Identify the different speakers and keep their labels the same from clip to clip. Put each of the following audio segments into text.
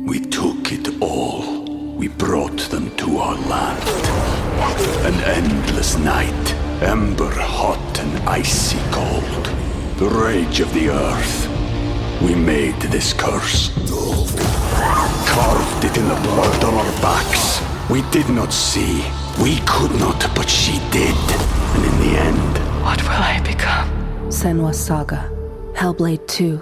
Speaker 1: We took it all. We brought them to our land. An endless night, ember hot and icy cold. The rage of the earth. We made this curse. Carved it in the blood on our backs. We did not see. We could not, but she did. And in the end...
Speaker 2: What will I become?
Speaker 3: Senua's Saga. Hellblade 2.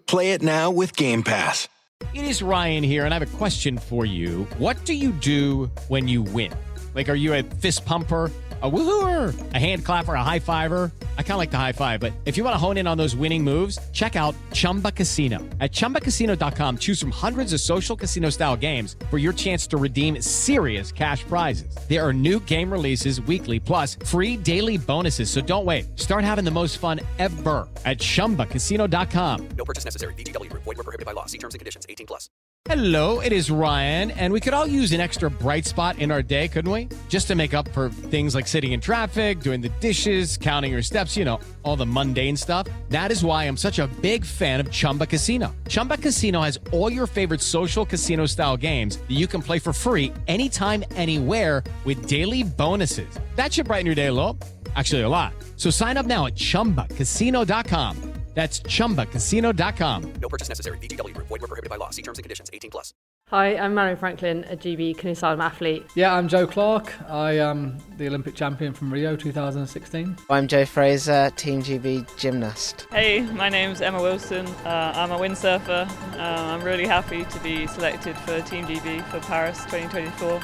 Speaker 4: Play it now with Game Pass.
Speaker 5: It is Ryan here, and I have a question for you. What do you do when you win? Like, are you a fist pumper, a woohooer, a hand clapper, a high fiver? I kind of like the high five, but if you want to hone in on those winning moves, check out Chumba Casino. At ChumbaCasino.com, choose from hundreds of social casino-style games for your chance to redeem serious cash prizes. There are new game releases weekly, plus free daily bonuses, so don't wait. Start having the most fun ever at ChumbaCasino.com.
Speaker 6: No purchase necessary. VGW. Void where prohibited by law. See terms and conditions. 18+.
Speaker 5: Hello, it is Ryan, and we could all use an extra bright spot in our day, couldn't we? Just to make up for things like sitting in traffic, doing the dishes, counting your steps, you know, all the mundane stuff. That is why I'm such a big fan of Chumba Casino. Chumba Casino has all your favorite social casino-style games that you can play for free anytime, anywhere with daily bonuses. That should brighten your day a little. Actually, a lot. So sign up now at ChumbaCasino.com. That's ChumbaCasino.com.
Speaker 6: No purchase necessary. VGW. Void where prohibited by law. See terms and conditions. 18+.
Speaker 7: Hi, I'm Mary Franklin, a GB canoe slalom athlete.
Speaker 8: Yeah, I'm Joe Clark. I am the Olympic champion from Rio 2016.
Speaker 9: I'm Joe Fraser, Team GB gymnast.
Speaker 10: Hey, my name's Emma Wilson. I'm a windsurfer. I'm really happy to be selected for Team GB for Paris 2024.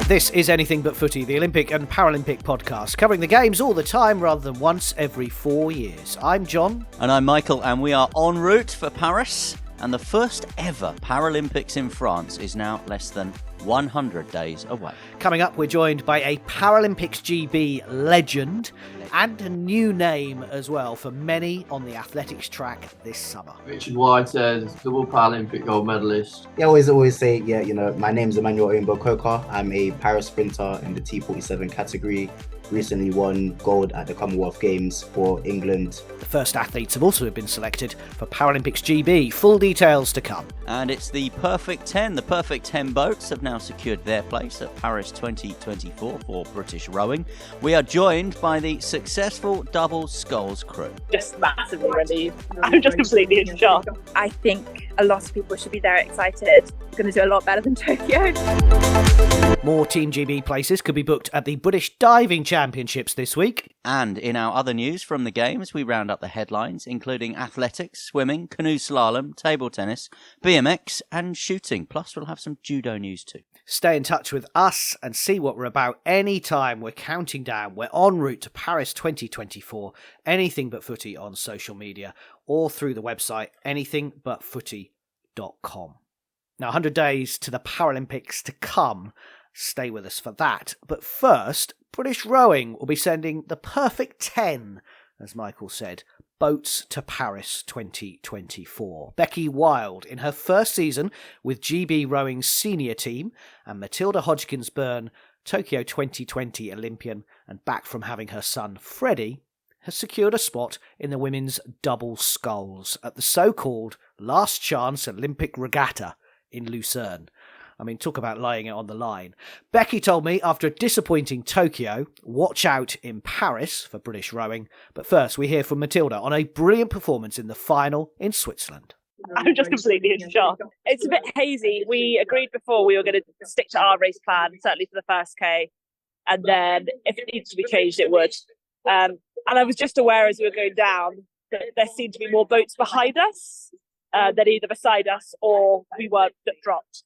Speaker 11: This is Anything But Footy, the Olympic and Paralympic podcast, covering the games all the time rather than once every 4 years. I'm John.
Speaker 12: And I'm Michael, and we are en route for Paris. And the first ever Paralympics in France is now less than 100 days away.
Speaker 11: Coming up, we're joined by a Paralympics GB legend and a new name as well for many on the athletics track this summer.
Speaker 13: Richard Whitehead, double Paralympic gold medalist.
Speaker 14: I always say, my name's Emmanuel Oyinbo-Coker. I'm a para sprinter in the T47 category. Recently won gold at the Commonwealth Games for England.
Speaker 11: The first athletes have also been selected for Paralympics GB. Full details to come.
Speaker 12: And it's the Perfect 10. The Perfect 10 boats have now secured their place at Paris 2024 for British rowing. We are joined by the successful double sculls crew.
Speaker 15: Just massively relieved. I'm just completely in shock. I think a lot of people should be there excited. We're going to do a lot better than Tokyo.
Speaker 11: More Team GB places could be booked at the British Diving Championships this week.
Speaker 12: And in our other news from the Games, we round up the headlines, including athletics, swimming, canoe slalom, table tennis, BMX and shooting. Plus, we'll have some judo news too.
Speaker 11: Stay in touch with us and see what we're about anytime we're counting down. We're en route to Paris 2024. Anything But Footy on social media or through the website anythingbutfooty.com. Now, 100 days to the Paralympics to come. Stay with us for that. But first, British rowing will be sending the perfect 10, as Michael said, boats to Paris 2024. Becky Wilde in her first season with GB Rowing's senior team, and Mathilda Hodgkins, Tokyo 2020 Olympian and back from having her son Freddie, has secured a spot in the women's double sculls at the so-called last chance Olympic regatta in Lucerne. I mean, talk about laying it on the line. Becky told me after a disappointing Tokyo, watch out in Paris for British rowing. But first, we hear from Mathilda on a brilliant performance in the final in Switzerland.
Speaker 15: I'm just completely in shock. It's a bit hazy. We agreed before we were going to stick to our race plan, certainly for the first K. And then if it needs to be changed, it would. And I was just aware as we were going down that there seemed to be more boats behind us than either beside us or we were that dropped.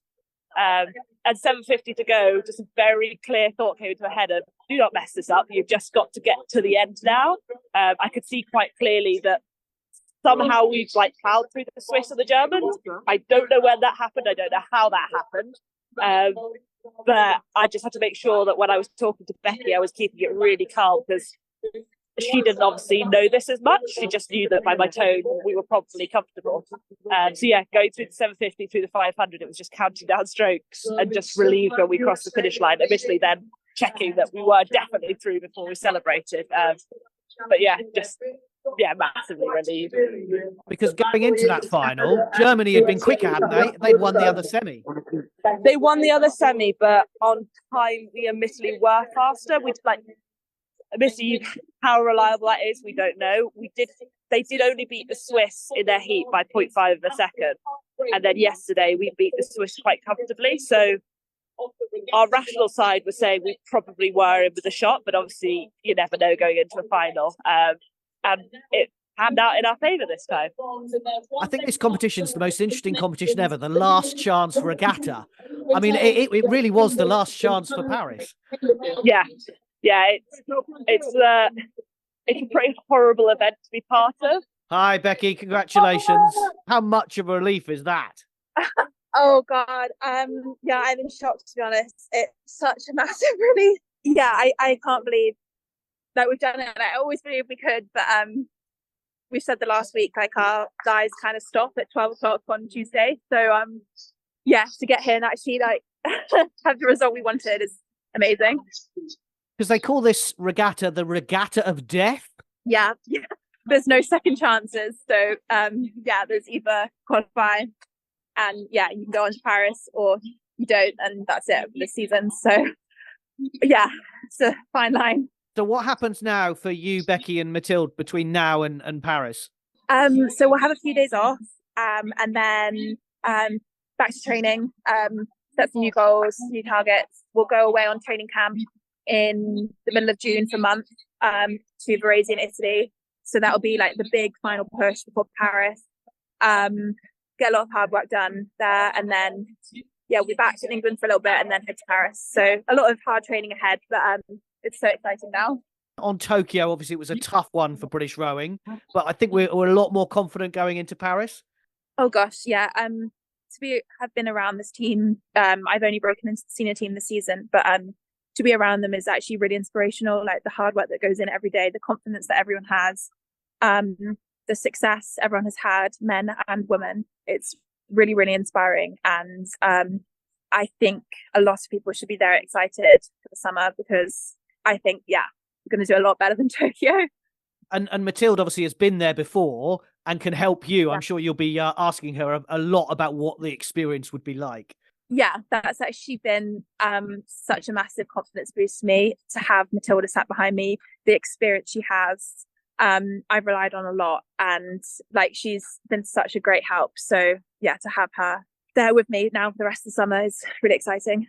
Speaker 15: And 7:50 to go, just a very clear thought came into my head of, do not mess this up. You've just got to get to the end now. I could see quite clearly that somehow we've plowed through the Swiss and the Germans. I don't know when that happened. I don't know how that happened. But I just had to make sure that when I was talking to Becky, I was keeping it really calm because she didn't obviously know this as much. She just knew that by my tone, we were probably comfortable. Going through the 750, through the 500, it was just counting down strokes and just relieved when we crossed the finish line. Admittedly, then checking that we were definitely through before we celebrated. But yeah, just massively relieved.
Speaker 11: Because going into that final, Germany had been quicker, hadn't they? They'd won the other semi.
Speaker 15: They won the other semi, but on time we admittedly were faster. Admittedly, how reliable that is, we don't know. They did only beat the Swiss in their heat by 0.5 of a second. And then yesterday we beat the Swiss quite comfortably. So our rational side was saying we probably were in with a shot, but obviously you never know going into a final. And it panned out in our favour this time.
Speaker 11: I think this competition's the most interesting competition ever, the last chance regatta. I mean, it really was the last chance for Paris.
Speaker 15: Yeah, it's a pretty horrible event to be part of.
Speaker 11: Hi, Becky, congratulations. How much of a relief is that?
Speaker 2: Oh God, I'm in shock, to be honest. It's such a massive relief. Yeah, I can't believe that we've done it. I always believed we could, but we said the last week, like, our dies kind of stop at 12 o'clock on Tuesday. So to get here and actually have the result we wanted is amazing.
Speaker 11: Because they call this regatta the regatta of death.
Speaker 2: Yeah. There's no second chances. So there's either qualify and you can go on to Paris, or you don't, and that's it for the season. So it's a fine line.
Speaker 11: So what happens now for you, Becky and Mathilda, between now and Paris?
Speaker 2: So we'll have a few days off, and then back to training, set some new goals, new targets. We'll go away on training camp in the middle of June for a month to Varese in Italy. So that'll be like the big final push before Paris. Get a lot of hard work done there, and then we'll be back to England for a little bit and then head to Paris. So a lot of hard training ahead, but it's so exciting now.
Speaker 11: On Tokyo, obviously, it was a tough one for British rowing, but I think we're a lot more confident going into Paris.
Speaker 2: Oh gosh, yeah. Have been around this team. I've only broken into the senior team this season, but to be around them is actually really inspirational. Like, the hard work that goes in every day, the confidence that everyone has, the success everyone has had, men and women. It's really, really inspiring. And I think a lot of people should be there excited for the summer, because I think, we're going to do a lot better than Tokyo.
Speaker 11: And Mathilda obviously has been there before and can help you. I'm sure you'll be asking her a lot about what the experience would be like.
Speaker 2: Yeah, that's actually been such a massive confidence boost to me, to have Mathilda sat behind me, the experience she has. I've relied on a lot, and she's been such a great help. So to have her there with me now for the rest of the summer is really exciting.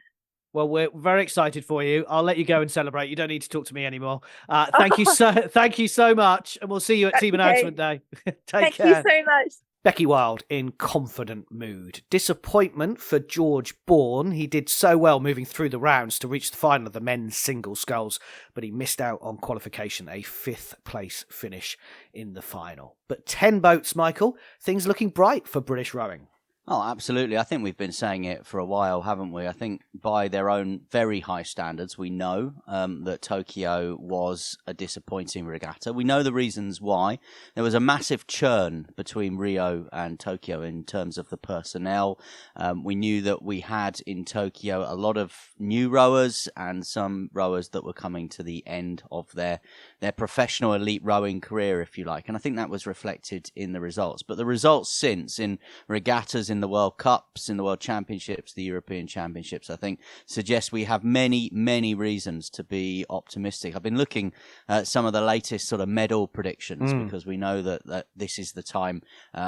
Speaker 11: Well, we're very excited for you. I'll let you go and celebrate. You don't need to talk to me anymore. Thank you so much, and we'll see you at Team Announcement Day. Take care.
Speaker 2: Thank you so much.
Speaker 11: Becky Wilde in confident mood. Disappointment for George Bourne. He did so well moving through the rounds to reach the final of the men's single sculls, but he missed out on qualification, a 5th place finish in the final. But 10 boats, Michael. Things looking bright for British rowing.
Speaker 12: Oh, absolutely. I think we've been saying it for a while, haven't we? I think by their own very high standards, we know that Tokyo was a disappointing regatta. We know the reasons why. There was a massive churn between Rio and Tokyo in terms of the personnel. We knew that we had in Tokyo a lot of new rowers and some rowers that were coming to the end of their professional elite rowing career, if you like. And I think that was reflected in the results. But the results since in regattas, in the World Cups, in the World Championships, the European Championships, I think suggest we have many, many reasons to be optimistic. I've been looking at some of the latest sort of medal predictions because we know that this is the time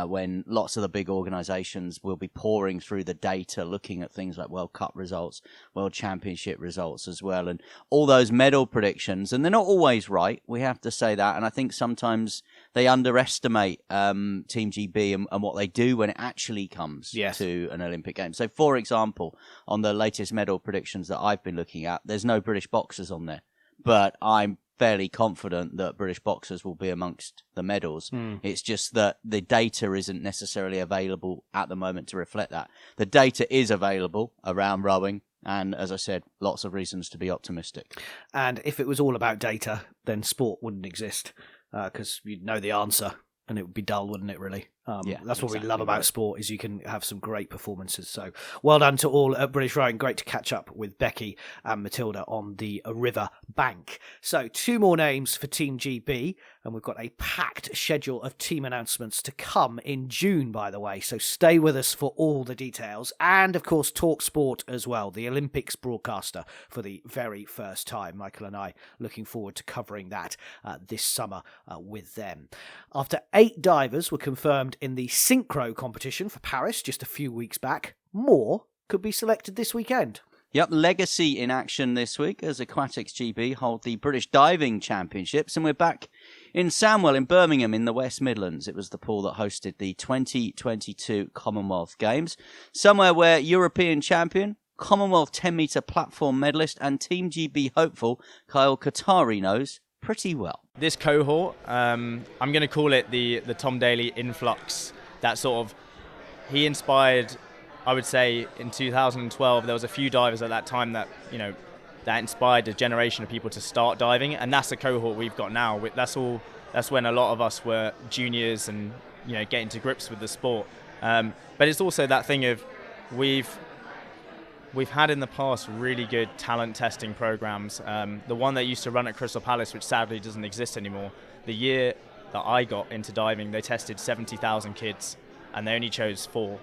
Speaker 12: when lots of the big organisations will be pouring through the data, looking at things like World Cup results, World Championship results as well, and all those medal predictions. And they're not always right, we have to say that. And I think sometimes they underestimate Team GB and what they do when it actually comes to an Olympic game. So, for example, on the latest medal predictions that I've been looking at, there's no British boxers on there. But I'm fairly confident that British boxers will be amongst the medals. It's just that the data isn't necessarily available at the moment to reflect that. The data is available around rowing. And as I said, lots of reasons to be optimistic.
Speaker 11: And if it was all about data, then sport wouldn't exist because you'd know the answer and it would be dull, wouldn't it, really? That's what we love
Speaker 12: exactly
Speaker 11: about
Speaker 12: right.
Speaker 11: sport, is you can have some great performances. So well done to all at British Rowing. Great to catch up with Becky and Mathilda on the river bank. So 2 more names for Team GB, and we've got a packed schedule of team announcements to come in June, by the way. So stay with us for all the details. And of course, Talk Sport as well, the Olympics broadcaster for the very first time. Michael and I looking forward to covering that this summer with them. After 8 divers were confirmed in the synchro competition for Paris just a few weeks back, more could be selected this weekend.
Speaker 12: Yep, Legacy in action this week as Aquatics GB hold the British Diving Championships, and we're back in Sandwell in Birmingham in the West Midlands. It was the pool that hosted the 2022 Commonwealth Games, somewhere where European champion, Commonwealth 10-metre platform medalist and Team GB hopeful Kyle Qatari knows pretty well.
Speaker 16: This cohort, I'm going to call it the Tom Daley influx. That sort of, he inspired, I would say, in 2012, there was a few divers at that time that, that inspired a generation of people to start diving, and that's the cohort we've got now. That's when a lot of us were juniors and, getting to grips with the sport. But it's also that thing of, We've had in the past really good talent testing programs. The one that used to run at Crystal Palace, which sadly doesn't exist anymore, the year that I got into diving, they tested 70,000 kids and they only chose 4.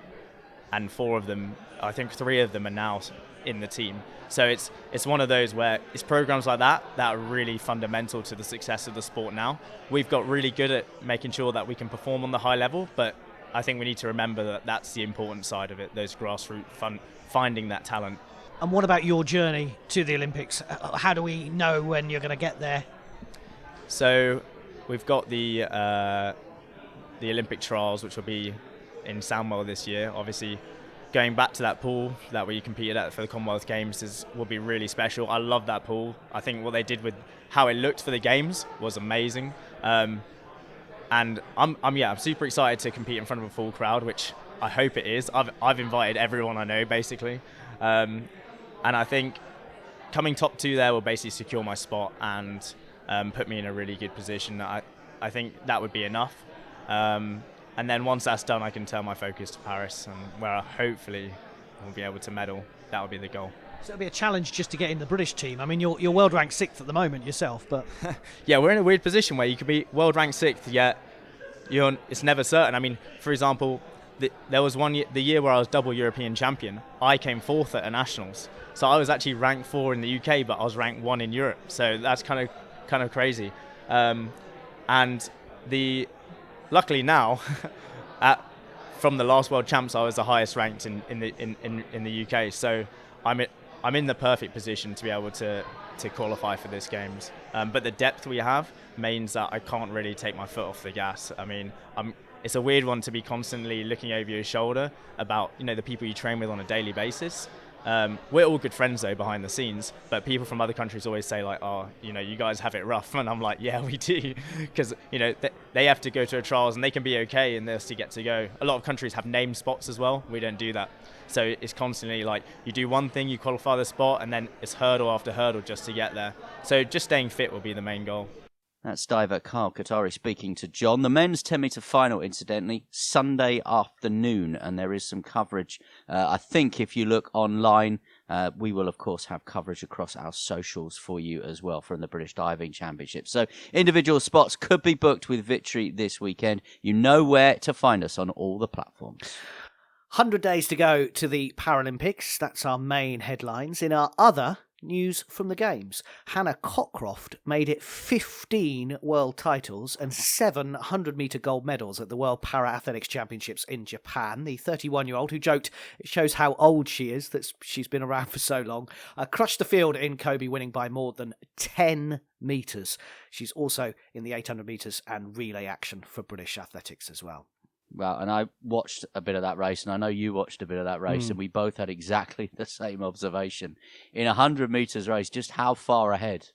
Speaker 16: And 4 of them, I think 3 of them are now in the team. So it's one of those where it's programs like that are really fundamental to the success of the sport now. We've got really good at making sure that we can perform on the high level, but I think we need to remember that that's the important side of it, those grassroots finding that talent.
Speaker 11: And what about your journey to the Olympics? How do we know when you're going to get there?
Speaker 16: So we've got the Olympic trials, which will be in Sandwell this year. Obviously, going back to that pool that we competed at for the Commonwealth Games will be really special. I love that pool. I think what they did with how it looked for the games was amazing. And I'm super excited to compete in front of a full crowd, which I hope it is. I've invited everyone I know, basically. And I think coming top 2 there will basically secure my spot and put me in a really good position. I think that would be enough. And then once that's done, I can turn my focus to Paris, and where hopefully we'll be able to medal. That would be the goal.
Speaker 11: So it'll be a challenge just to get in the British team. I mean, you're world ranked 6th at the moment yourself, but
Speaker 16: yeah, we're in a weird position where you could be world ranked 6th, yet it's never certain. I mean, for example, there was the year where I was double European champion. I came 4th at a nationals, so I was actually ranked 4 in the UK, but I was ranked 1 in Europe. So that's kind of crazy. And luckily now, from the last World Champs, I was the highest ranked in the UK. So I'm in the perfect position to be able to qualify for this games. But the depth we have means that I can't really take my foot off the gas. I mean, it's a weird one to be constantly looking over your shoulder about the people you train with on a daily basis. We're all good friends though behind the scenes, but people from other countries always say like, oh, you guys have it rough, and I'm like, yeah, we do, because they have to go to a trials and they can be okay and they'll still get to go. A lot of countries have named spots as well. We don't do that, so it's constantly like you do one thing, you qualify the spot, and then it's hurdle after hurdle just to get there. So just staying fit will be the main goal.
Speaker 12: That's diver Kyle Qatari speaking to John. The men's 10-metre final, incidentally, Sunday afternoon, and there is some coverage. I think if you look online, we will, of course, have coverage across our socials for you as well from the British Diving Championship. So individual spots could be booked with victory this weekend. You know where to find us on all the platforms.
Speaker 11: 100 days to go to the Paralympics. That's our main headlines. In our other news from the Games, Hannah Cockcroft made it 15 world titles and 7 100-metre gold medals at the World Para-Athletics Championships in Japan. The 31-year-old, who joked it shows how old she is, that she's been around for so long, crushed the field in Kobe, winning by more than 10 metres. She's also in the 800 metres and relay action for British athletics as well.
Speaker 12: Well, and I watched a bit of that race, and I know you watched a bit of that race, and we both had exactly the same observation. In a 100 metres race, just how far ahead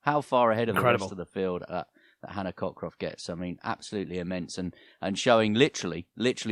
Speaker 12: of the rest of the field that Hannah Cockcroft gets. I mean, absolutely immense, and showing literally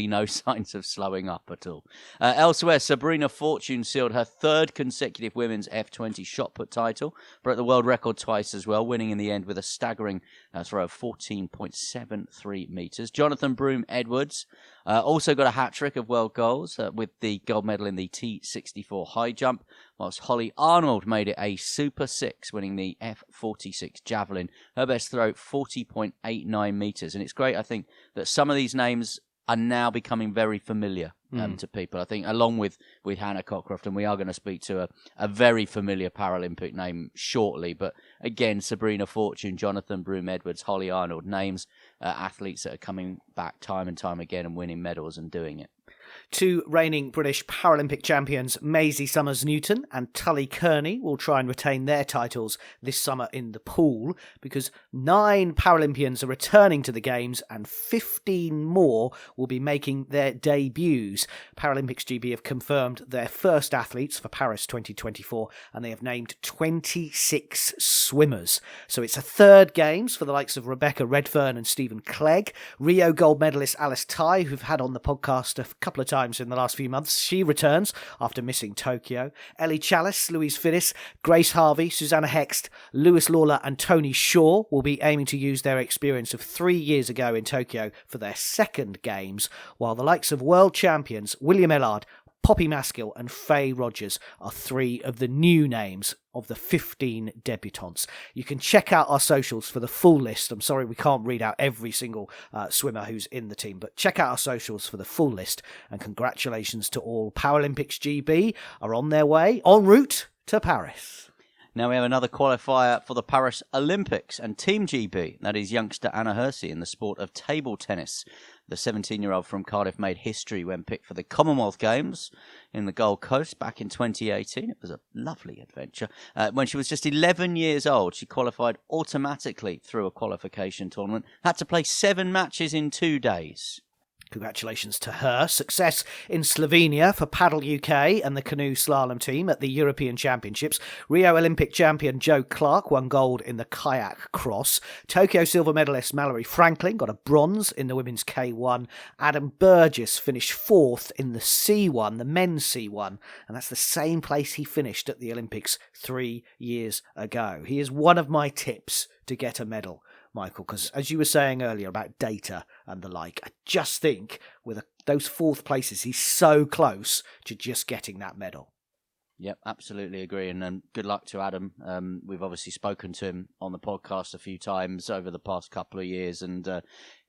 Speaker 12: no signs of slowing up at all. Elsewhere, Sabrina Fortune sealed her 3rd consecutive women's F20 shot put title, broke the world record twice as well, winning in the end with a staggering throw of 14.73 metres. Jonathan Broom-Edwards also got a hat-trick of world goals with the gold medal in the T64 high jump, whilst Holly Arnold made it a Super 6, winning the F46 javelin. Her best throw, 40.89 metres. And it's great, I think, that some of these names are now becoming very familiar to people. I think along with Hannah Cockcroft, and we are going to speak to a very familiar Paralympic name shortly, but again, Sabrina Fortune, Jonathan Broom-Edwards, Holly Arnold, names athletes that are coming back time and time again and winning medals and doing it.
Speaker 11: Two reigning British Paralympic champions, Maisie Summers-Newton and Tully Kearney, will try and retain their titles this summer in the pool, because 9 Paralympians are returning to the Games and 15 more will be making their debuts. Paralympics GB have confirmed their first athletes for Paris 2024, and they have named 26 swimmers. So it's a third Games for the likes of Rebecca Redfern and Stephen Clegg. Rio gold medalist Alice Tai, who've had on the podcast a couple of times in the last few months, she returns after missing Tokyo. Ellie Chalice, Louise Finnis, Grace Harvey, Susanna Hext, Lewis Lawler and Tony Shaw will be aiming to use their experience of 3 years ago in Tokyo for their second Games, while the likes of world champions William Ellard, Poppy Maskill and Faye Rogers are 3 of the new names of the 15 debutantes. You can check out our socials for the full list. I'm sorry we can't read out every single swimmer who's in the team, but check out our socials for the full list, and congratulations to all. Paralympics GB are on their way, en route to Paris.
Speaker 12: Now we have another qualifier for the Paris Olympics and Team GB. That is youngster Anna Hersey in the sport of table tennis. The 17-year-old from Cardiff made history when picked for the Commonwealth Games in the Gold Coast back in 2018. It was a lovely adventure. When she was just 11 years old, she qualified automatically through a qualification tournament. Had to play 7 matches in 2 days.
Speaker 11: Congratulations to her. Success in Slovenia for Paddle UK and the canoe slalom team at the European Championships. Rio Olympic champion Joe Clark won gold in the kayak cross. Tokyo silver medalist Mallory Franklin got a bronze in the women's K1. Adam Burgess finished 4th in the C1, the men's C1, and that's the same place he finished at the Olympics 3 years ago. He is one of my tips to get a medal, Michael, because as you were saying earlier about data and the like, I just think with those 4th places, he's so close to just getting that medal.
Speaker 12: Yep, absolutely agree. And good luck to Adam. We've obviously spoken to him on the podcast a few times over the past couple of years, and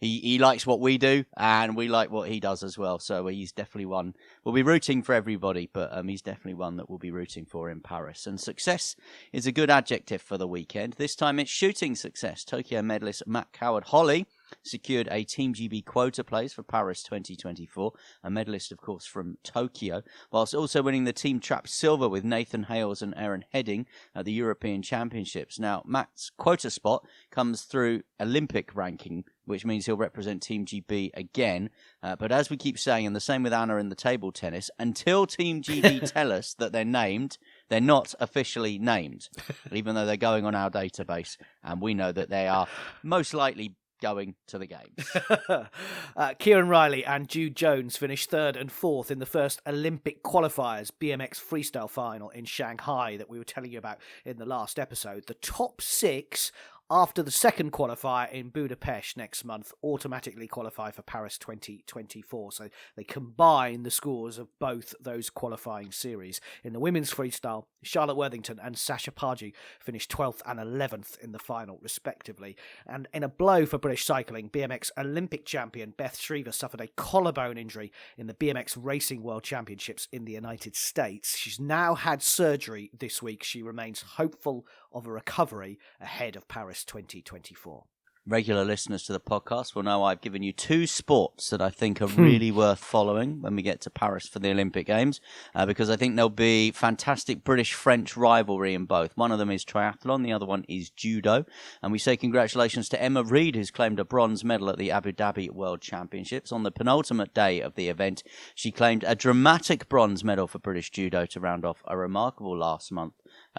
Speaker 12: he likes what we do, and we like what he does as well. So he's definitely one. We'll be rooting for everybody, but he's definitely one that we'll be rooting for in Paris. And success is a good adjective for the weekend. This time it's shooting success. Tokyo medalist Matt Coward-Holly secured a Team GB quota place for Paris 2024, a medalist, of course, from Tokyo, whilst also winning the team trap silver with Nathan Hales and Aaron Heading at the European Championships. Now, Matt's quota spot comes through Olympic ranking, which means he'll represent Team GB again. But as we keep saying, and the same with Anna in the table tennis, until Team GB tell us that they're named, they're not officially named, even though they're going on our database, and we know that they are most likely going to the Games.
Speaker 11: Kieran Riley and Jude Jones finished 3rd and 4th in the first Olympic qualifiers BMX freestyle final in Shanghai that we were telling you about in the last episode. The top 6 after the second qualifier in Budapest next month automatically qualify for Paris 2024. So they combine the scores of both those qualifying series. In the women's freestyle, Charlotte Worthington and Sasha Pardew finished 12th and 11th in the final, respectively. And in a blow for British cycling, BMX Olympic champion Beth Shriver suffered a collarbone injury in the BMX Racing World Championships in the United States. She's now had surgery this week. She remains hopeful of a recovery ahead of Paris 2024.
Speaker 12: Regular listeners to the podcast will know I've given you 2 sports that I think are really worth following when we get to Paris for the Olympic Games, because I think there'll be fantastic British-French rivalry in both. One of them is triathlon, the other one is judo. And we say congratulations to Emma Reid, who's claimed a bronze medal at the Abu Dhabi World Championships. On the penultimate day of the event, she claimed a dramatic bronze medal for British judo to round off a remarkable last month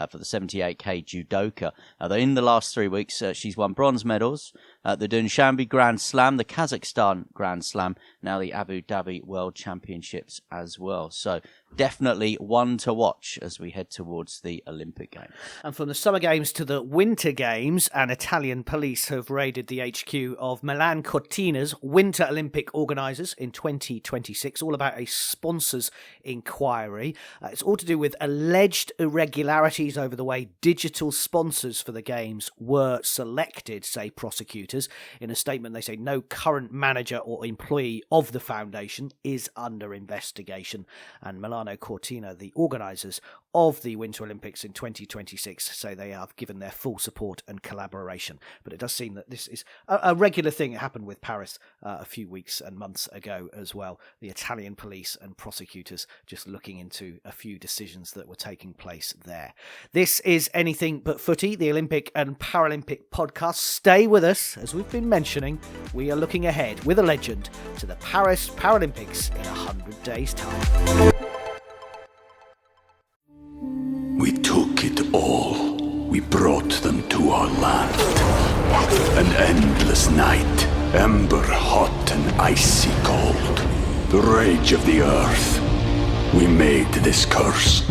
Speaker 12: for the 78k judoka. In the last 3 weeks, she's won bronze medals at the Dushanbe Grand Slam, the Kazakhstan Grand Slam, now the Abu Dhabi World Championships as well. So definitely one to watch as we head towards the Olympic Games.
Speaker 11: And from the Summer Games to the Winter Games, an Italian police have raided the HQ of Milan Cortina's Winter Olympic organisers in 2026, all about a sponsors inquiry. It's all to do with alleged irregularities over the way digital sponsors for the Games were selected, say prosecutors. In a statement, they say no current manager or employee of the foundation is under investigation. And Milano Cortina, the organisers of the Winter Olympics in 2026, say they have given their full support and collaboration. But it does seem that this is a regular thing. It happened with Paris a few weeks and months ago as well. The Italian police and prosecutors just looking into a few decisions that were taking place there. This is Anything But Footy, the Olympic and Paralympic podcast. Stay with us. As we've been mentioning, we are looking ahead with a legend to the Paris Paralympics in 100 days' time.
Speaker 1: We took it all. We brought them to our land. An endless night, ember hot and icy cold. The rage of the earth. We made this curse.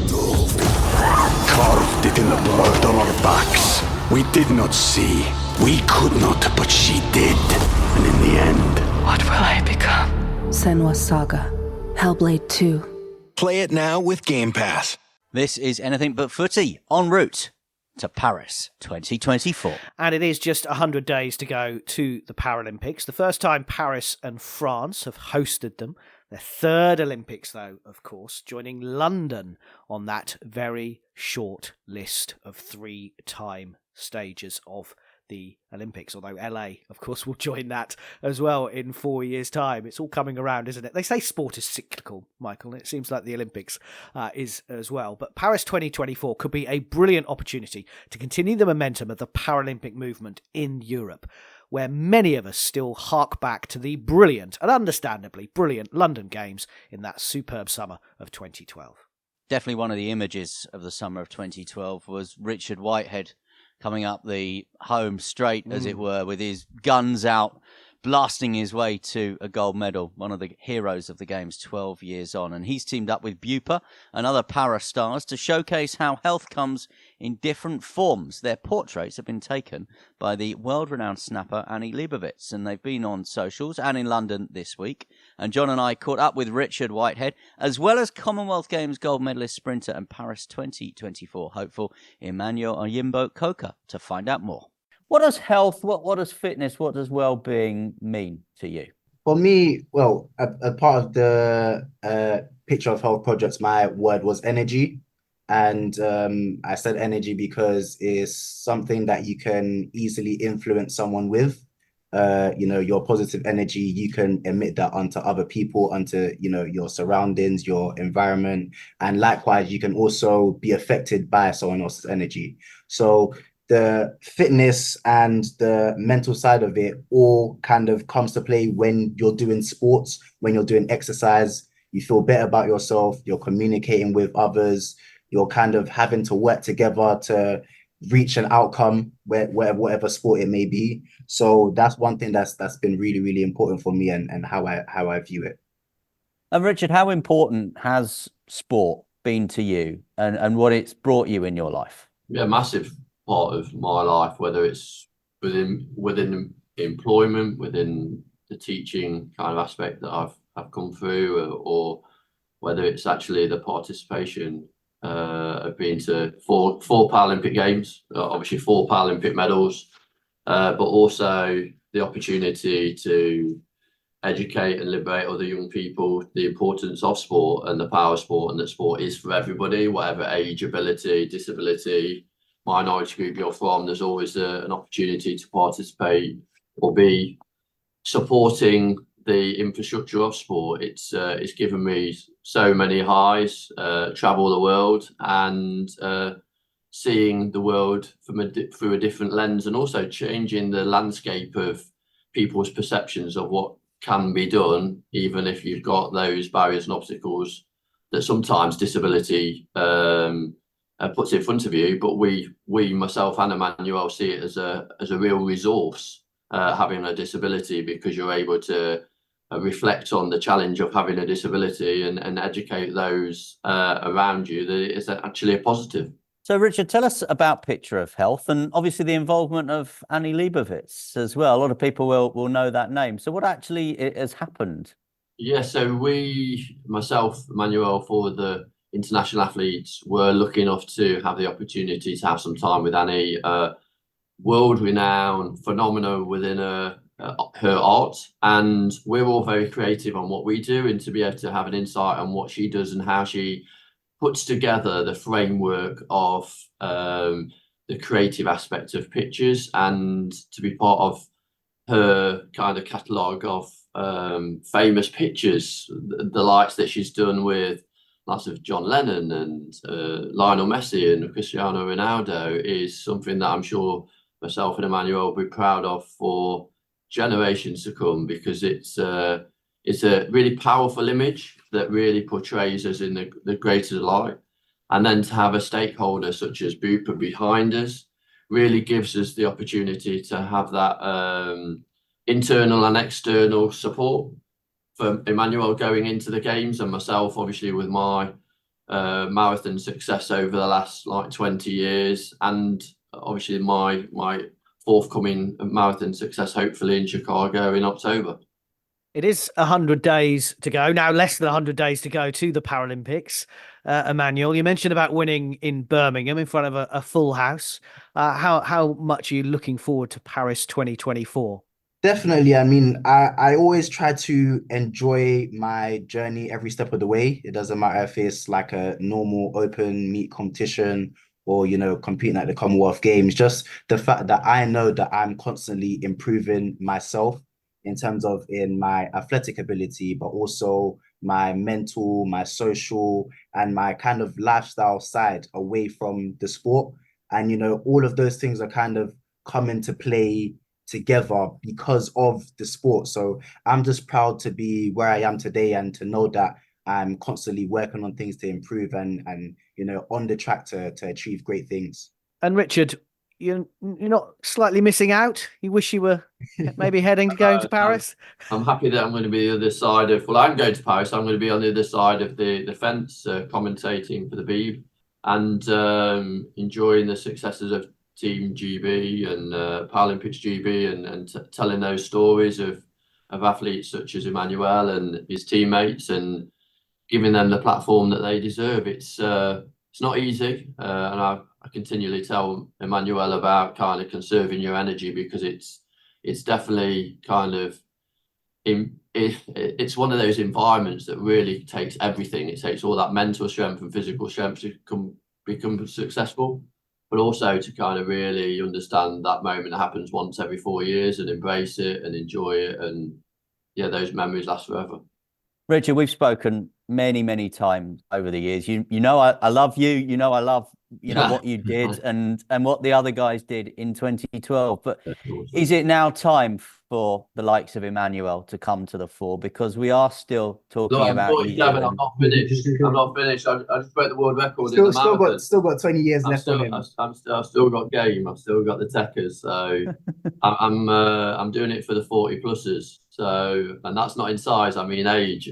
Speaker 1: Carved it in the blood on our backs. We did not see. We could not, but she did. And in the end...
Speaker 3: What will I become? Senua's Saga. Hellblade 2.
Speaker 4: Play it now with Game Pass.
Speaker 12: This is Anything But Footy, en route to Paris 2024.
Speaker 11: And it is just 100 days to go to the Paralympics. The first time Paris and France have hosted them. Their third Olympics, though, of course, joining London on that very short list of 3-time stages of the Olympics, although LA, of course, will join that as well in 4 years' time. It's all coming around, isn't it? They say sport is cyclical, Michael, and it seems like the Olympics is as well. But Paris 2024 could be a brilliant opportunity to continue the momentum of the Paralympic movement in Europe, where many of us still hark back to the brilliant, and understandably brilliant, London Games in that superb summer of 2012.
Speaker 12: Definitely one of the images of the summer of 2012 was Richard Whitehead coming up the home straight, as it were, with his guns out, blasting his way to a gold medal, one of the heroes of the Games 12 years on. And he's teamed up with Bupa and other para stars to showcase how health comes in different forms. Their portraits have been taken by the world-renowned snapper Annie Leibovitz, and they've been on socials and in London this week. And John and I caught up with Richard Whitehead, as well as Commonwealth Games gold medalist sprinter and Paris 2024 hopeful Emmanuel Oyinbo-Coker, to find out more.
Speaker 17: What does health, what does fitness, what does well-being mean to you?
Speaker 14: For me, well, a part of the Picture of Health project, my word was energy. And I said energy because it's something that you can easily influence someone with. Your positive energy, you can emit that onto other people, onto, your surroundings, your environment. And likewise, you can also be affected by someone else's energy. So the fitness and the mental side of it all kind of comes to play when you're doing sports, when you're doing exercise. You feel better about yourself, you're communicating with others, you're kind of having to work together to reach an outcome, whatever sport it may be. So that's one thing that's been really, really important for me and how I view it.
Speaker 17: And Richard, how important has sport been to you and what it's brought you in your life?
Speaker 13: Yeah, massive part of my life, whether it's within employment, within the teaching kind of aspect that I've come through, or whether it's actually the participation of being to four Paralympic Games, obviously 4 Paralympic medals, but also the opportunity to educate and liberate other young people the importance of sport and the power of sport, and that sport is for everybody, whatever age, ability, disability, minority group you're from. There's always an opportunity to participate or be supporting the infrastructure of sport. It's given me so many highs, travel the world and seeing the world through a different lens, and also changing the landscape of people's perceptions of what can be done, even if you've got those barriers and obstacles that sometimes disability puts in front of you. But we, myself and Emmanuel, see it as a real resource, having a disability, because you're able to reflect on the challenge of having a disability and educate those around you, that is actually a positive.
Speaker 17: So, Richard, tell us about Picture of Health and obviously the involvement of Annie Leibovitz as well. A lot of people will know that name. So what actually has happened?
Speaker 13: Yeah, so myself, Emmanuel, for the international athletes, were lucky enough to have the opportunity to have some time with Annie, world-renowned, phenomenal within her art. And we're all very creative on what we do, and to be able to have an insight on what she does and how she puts together the framework of the creative aspect of pictures, and to be part of her kind of catalogue of famous pictures, the likes that she's done with lots of John Lennon and Lionel Messi and Cristiano Ronaldo, is something that I'm sure myself and Emmanuel will be proud of for generations to come, because it's a really powerful image that really portrays us in the greater light. And then to have a stakeholder such as Bupa behind us really gives us the opportunity to have that internal and external support for Emmanuel going into the games, and myself obviously with my marathon success over the last 20 years, and obviously my forthcoming marathon success hopefully in Chicago in October.
Speaker 11: It is 100 days to go now, less than 100 days to go to the Paralympics. Emmanuel, you mentioned about winning in Birmingham in front of a full house. How much are you looking forward to Paris 2024?
Speaker 14: Definitely. I mean, I always try to enjoy my journey every step of the way. It doesn't matter if it's like a normal open meet competition or, competing at the Commonwealth Games. Just the fact that I know that I'm constantly improving myself in terms of in my athletic ability, but also my mental, my social, and my kind of lifestyle side away from the sport. And, all of those things are kind of come into play together because of the sport. So I'm just proud to be where I am today, and to know that I'm constantly working on things to improve and on the track to achieve great things.
Speaker 11: And Richard, you're not slightly missing out? You wish you were maybe heading to going to Paris?
Speaker 13: I'm happy that I'm going to be the other side of, I'm going to Paris. I'm going to be on the other side of the fence, commentating for the Beeb, and enjoying the successes of Team GB and Paralympics GB, and telling those stories of athletes such as Emmanuel and his teammates, and giving them the platform that they deserve. It's not easy, and I continually tell Emmanuel about kind of conserving your energy, because it's definitely kind of it's one of those environments that really takes everything. It takes all that mental strength and physical strength to become successful, but also to kind of really understand that moment that happens once every 4 years and embrace it and enjoy it. And yeah, those memories last forever.
Speaker 17: Richard, we've spoken many times over the years. I love you. I love what you did and what the other guys did in 2012. But is it now time for the likes of Emmanuel to come to the fore? Because we are still talking about
Speaker 13: 47, I'm not finished. I just broke the world record in the marathon.
Speaker 14: Still got 20 years left on him.
Speaker 13: I've still got game. I've still got the techers. So I'm doing it for the 40 pluses. So, and that's not in size, I mean age.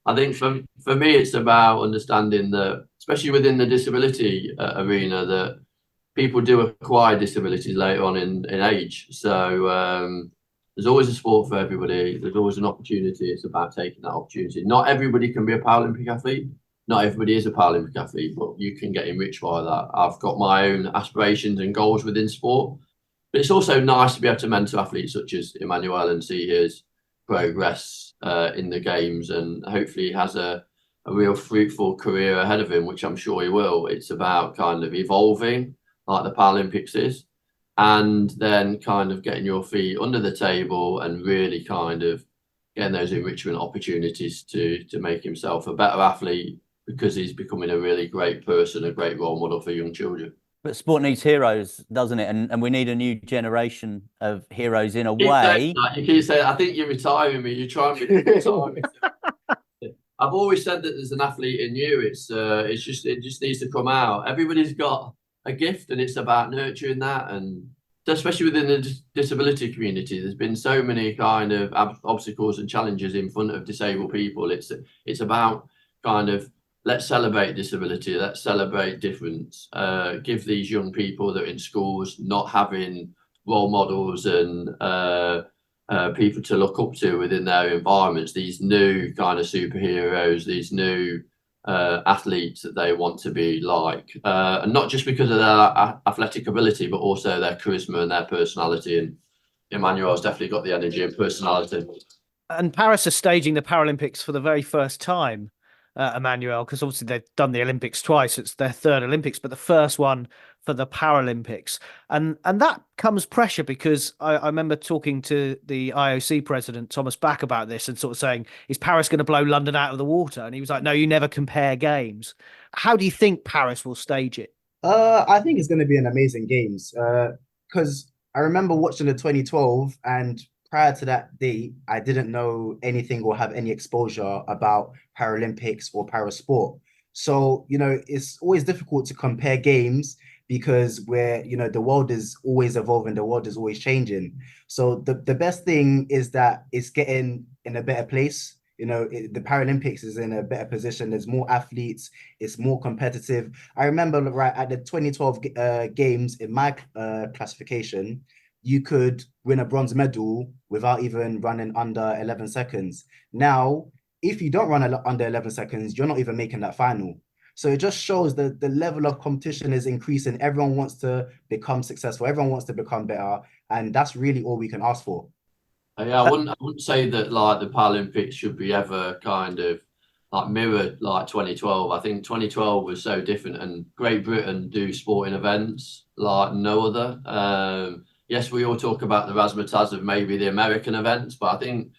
Speaker 13: I think for me, it's about understanding that, especially within the disability arena, that people do acquire disabilities later on in age. So there's always a sport for everybody. There's always an opportunity. It's about taking that opportunity. Not everybody can be a Paralympic athlete. Not everybody is a Paralympic athlete, but you can get enriched by that. I've got my own aspirations and goals within sport. But it's also nice to be able to mentor athletes such as Emmanuel and see his progress in the games, and hopefully he has a real fruitful career ahead of him, which I'm sure he will. It's about kind of evolving like the Paralympics is, and then kind of getting your feet under the table and really kind of getting those enrichment opportunities to make himself a better athlete, because he's becoming a really great person, a great role model for young children.
Speaker 17: But sport needs heroes, doesn't it? And we need a new generation of heroes in a way.
Speaker 13: You keep saying, I think you're retiring me. You're trying to retire me. I've always said that there's an athlete in you. It just needs to come out. Everybody's got a gift, and it's about nurturing that. And especially within the disability community, there's been so many kind of obstacles and challenges in front of disabled people. It's about kind of, let's celebrate disability, let's celebrate difference, give these young people that are in schools not having role models and people to look up to within their environments, these new kind of superheroes, these new athletes that they want to be like, and not just because of their athletic ability, but also their charisma and their personality. And Emmanuel's definitely got the energy and personality.
Speaker 11: And Paris are staging the Paralympics for the very first time, Emmanuel, because obviously they've done the Olympics twice. It's their third Olympics, but the first one for the Paralympics. And that comes pressure, because I remember talking to the IOC president, Thomas Bach, about this and sort of saying, is Paris going to blow London out of the water? And he was like, no, you never compare games. How do you think Paris will stage it?
Speaker 14: I think it's going to be an amazing games, because I remember watching the 2012, and prior to that date, I didn't know anything or have any exposure about Paralympics or parasport. So, it's always difficult to compare games, because the world is always evolving, the world is always changing. So the best thing is that it's getting in a better place. The Paralympics is in a better position. There's more athletes. It's more competitive. I remember right at the 2012 games in my classification, you could win a bronze medal without even running under 11 seconds. Now, if you don't run under 11 seconds, you're not even making that final. So it just shows that the level of competition is increasing. Everyone wants to become successful. Everyone wants to become better. And that's really all we can ask for.
Speaker 13: Yeah, I wouldn't say that like the Paralympics should be ever kind of like mirrored like 2012. I think 2012 was so different, and Great Britain do sporting events like no other. Yes, we all talk about the razzmatazz of maybe the American events, but I think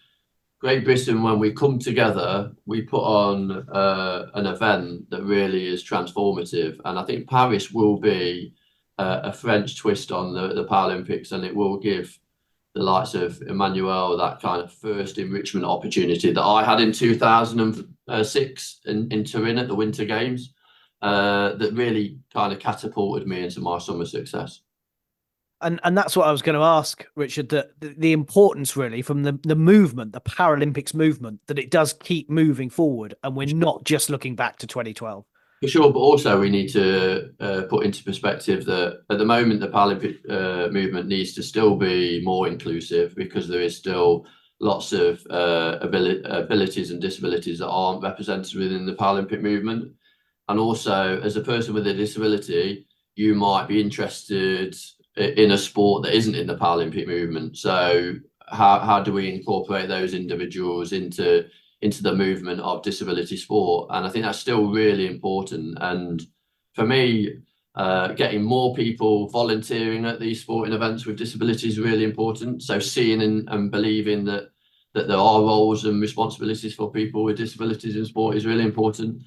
Speaker 13: Great Britain, when we come together, we put on an event that really is transformative. And I think Paris will be a French twist on the Paralympics, and it will give the likes of Emmanuel that kind of first enrichment opportunity that I had in 2006 in Turin at the Winter Games, that really kind of catapulted me into my summer success.
Speaker 11: And that's what I was going to ask, Richard, the importance really from the movement, the Paralympics movement, that it does keep moving forward, and we're not just looking back to 2012.
Speaker 13: For sure, but also we need to put into perspective that at the moment the Paralympic movement needs to still be more inclusive, because there is still lots of abilities and disabilities that aren't represented within the Paralympic movement. And also, as a person with a disability, you might be interested in a sport that isn't in the Paralympic movement. So how do we incorporate those individuals into the movement of disability sport? And I think that's still really important. And for me, getting more people volunteering at these sporting events with disabilities is really important. So seeing and believing that there are roles and responsibilities for people with disabilities in sport is really important.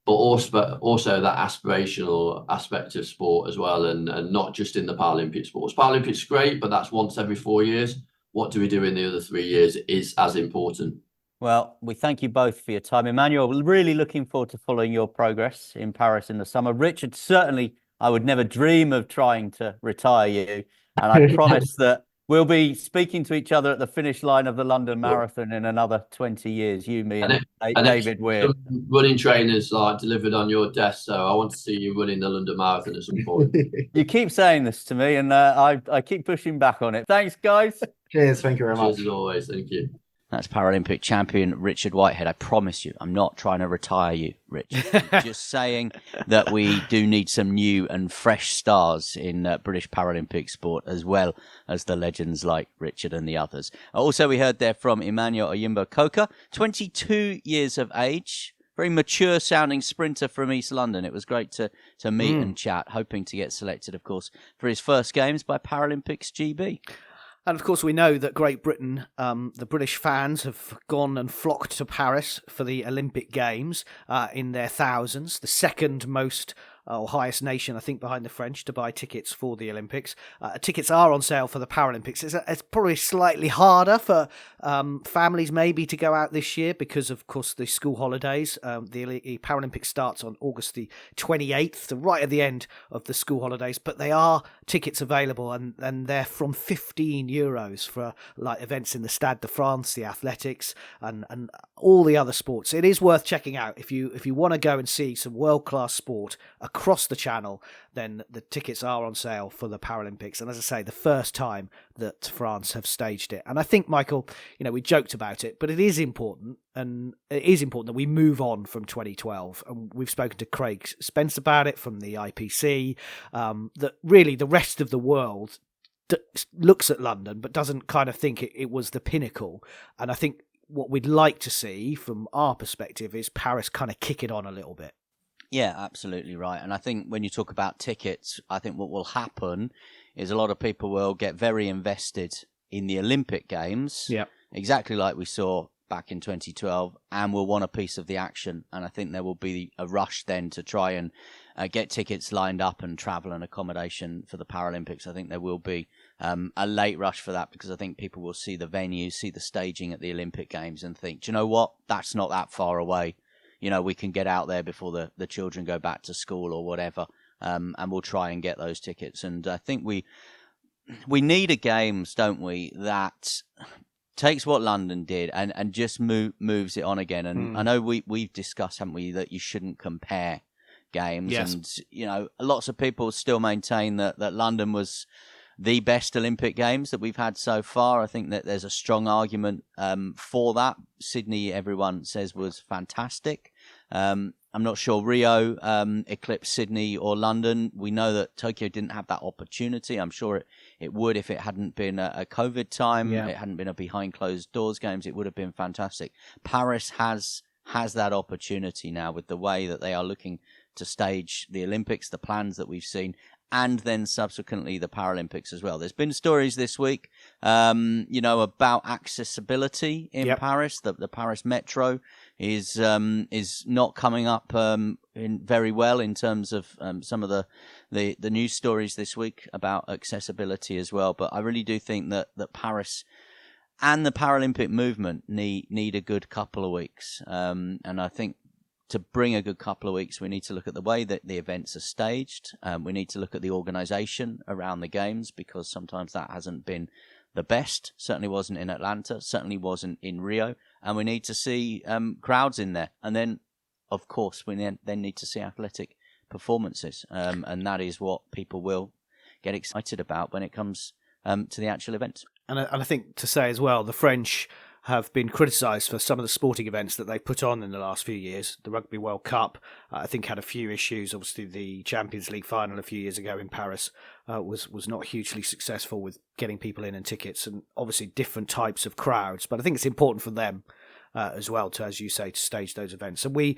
Speaker 13: But also that aspirational aspect of sport as well, and not just in the Paralympic sports. Paralympics is great, but that's once every 4 years. What do we do in the other 3 years is as important.
Speaker 17: Well, we thank you both for your time. Emmanuel, we're really looking forward to following your progress in Paris in the summer. Richard, certainly I would never dream of trying to retire you. And I promise that we'll be speaking to each other at the finish line of the London Marathon in another 20 years. You, me, and David Weir.
Speaker 13: Running trainers like delivered on your desk, so I want to see you running the London Marathon at some point.
Speaker 17: You keep saying this to me, and I keep pushing back on it. Thanks, guys.
Speaker 14: Cheers. Thank you very much.
Speaker 13: Cheers as always. Thank you.
Speaker 12: That's Paralympic champion Richard Whitehead. I promise you, I'm not trying to retire you, Rich. I'm just saying that we do need some new and fresh stars in British Paralympic sport, as well as the legends like Richard and the others. Also, we heard there from Emmanuel Oyinbo-Coker, 22 years of age, very mature sounding sprinter from East London. It was great to meet and chat, hoping to get selected, of course, for his first games by Paralympics GB.
Speaker 11: And of course, we know that Great Britain, the British fans have gone and flocked to Paris for the Olympic Games in their thousands, the second most or highest nation, I think, behind the French to buy tickets for the Olympics. Tickets are on sale for the Paralympics. It's probably slightly harder for families maybe to go out this year because, of course, the school holidays. The Paralympics starts on August the 28th, so right at the end of the school holidays. But they are tickets available, and they're from €15 for like events in the Stade de France, the athletics, and all the other sports. It is worth checking out if you want to go and see some world-class sport across the channel. Then the tickets are on sale for the Paralympics, and as I say, the first time that France have staged it. And I think, Michael, we joked about it, but it is important, and it is important that we move on from 2012. And we've spoken to Craig Spence about it from the IPC, that really the rest of the world looks at London but doesn't kind of think it was the pinnacle. And I think what we'd like to see from our perspective is Paris kind of kick it on a little bit.
Speaker 12: Yeah, absolutely right. And I think when you talk about tickets, I think what will happen is a lot of people will get very invested in the Olympic Games, exactly like we saw back in 2012, and will want a piece of the action. And I think there will be a rush then to try and get tickets lined up and travel and accommodation for the Paralympics. I think there will be a late rush for that, because I think people will see the venues, see the staging at the Olympic Games and think, do you know what, that's not that far away. We can get out there before the children go back to school or whatever, and we'll try and get those tickets. And I think we need a Games, don't we, that takes what London did and just moves it on again. And I know we've discussed, haven't we, that you shouldn't compare Games.
Speaker 11: Yes.
Speaker 12: And, lots of people still maintain that London was the best Olympic Games that we've had so far. I think that there's a strong argument for that. Sydney, everyone says, was fantastic. I'm not sure Rio eclipsed Sydney or London. We know that Tokyo didn't have that opportunity. I'm sure it would if it hadn't been a COVID time. It hadn't been a behind closed doors Games. It would have been fantastic. Paris has that opportunity now with the way that they are looking to stage the Olympics, the plans that we've seen, and then subsequently the Paralympics as well. There's been stories this week, about accessibility in Paris. The Paris Metro is not coming up in very well in terms of some of the news stories this week about accessibility as well. But I really do think that Paris and the Paralympic movement need a good couple of weeks. And I think to bring a good couple of weeks, we need to look at the way that the events are staged. We need to look at the organisation around the Games, because sometimes that hasn't been the best. Certainly wasn't in Atlanta, certainly wasn't in Rio. And we need to see crowds in there. And then, of course, we then need to see athletic performances. And that is what people will get excited about when it comes to the actual event.
Speaker 11: And I think to say as well, the French have been criticised for some of the sporting events that they put on in the last few years. The Rugby World Cup, I think, had a few issues. Obviously, the Champions League final a few years ago in Paris was not hugely successful with getting people in and tickets, and obviously different types of crowds. But I think it's important for them as well to, as you say, to stage those events. And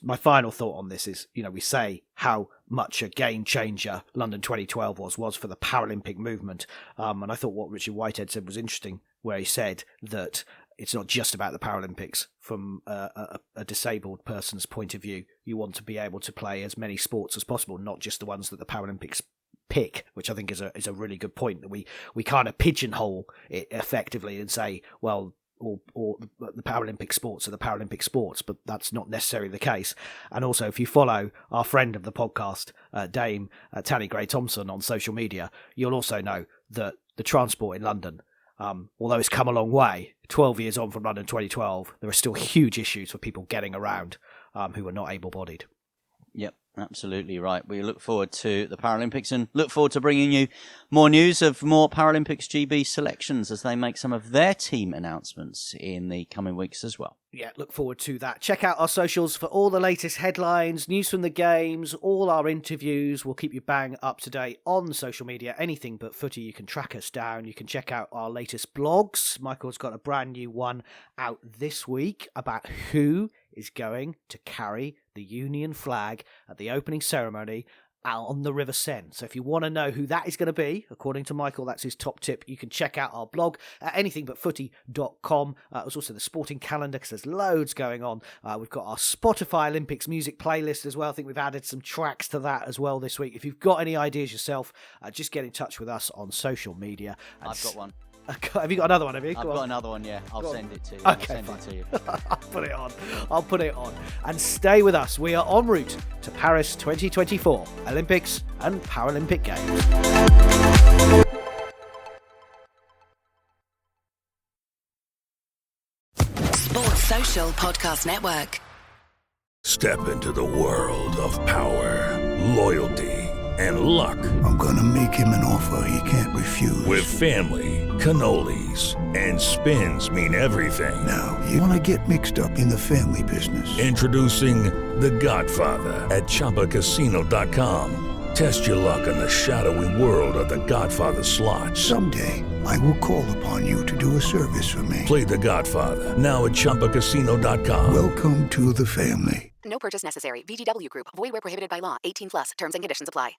Speaker 11: my final thought on this is, we say how much a game changer London 2012 was for the Paralympic movement. And I thought what Richard Whitehead said was interesting, where he said that it's not just about the Paralympics from a disabled person's point of view. You want to be able to play as many sports as possible, not just the ones that the Paralympics pick, which I think is a really good point, that we kind of pigeonhole it effectively and say, well, or the Paralympic sports are the Paralympic sports, but that's not necessarily the case. And also, if you follow our friend of the podcast, Dame Tanny Gray-Thompson, on social media, you'll also know that the transport in London, although it's come a long way, 12 years on from London 2012, there are still huge issues for people getting around who are not able-bodied.
Speaker 12: Yep, absolutely right. We look forward to the Paralympics and look forward to bringing you more news of more Paralympics GB selections as they make some of their team announcements in the coming weeks as well.
Speaker 11: Yeah, look forward to that. Check out our socials for all the latest headlines, news from the Games, all our interviews. We'll keep you bang up to date on social media. Anything but footy, you can track us down. You can check out our latest blogs. Michael's got a brand new one out this week about who is going to carry the Union flag at the opening ceremony out on the River Seine. So if you want to know who that is going to be, according to Michael, that's his top tip, you can check out our blog at anythingbutfooty.com. There's also the sporting calendar because there's loads going on. We've got our Spotify Olympics music playlist as well. I think we've added some tracks to that as well this week. If you've got any ideas yourself, just get in touch with us on social media.
Speaker 12: I've got one.
Speaker 11: Have you got another one, have you?
Speaker 12: I've got another one, yeah. I'll send it to you.
Speaker 11: Okay, fine. I'll put it on. And stay with us. We are en route to Paris 2024 Olympics and Paralympic Games.
Speaker 18: Sports Social Podcast Network.
Speaker 19: Step into the world of power, loyalty, and luck.
Speaker 20: I'm gonna make him an offer he can't refuse.
Speaker 19: With family, cannolis, and spins mean everything.
Speaker 20: Now, you wanna get mixed up in the family business.
Speaker 19: Introducing The Godfather at ChumbaCasino.com. Test your luck in the shadowy world of The Godfather slot.
Speaker 20: Someday, I will call upon you to do a service for me.
Speaker 19: Play The Godfather, now at ChumbaCasino.com.
Speaker 20: Welcome to the family.
Speaker 18: No purchase necessary. VGW Group. Void where prohibited by law. 18+. Terms and conditions apply.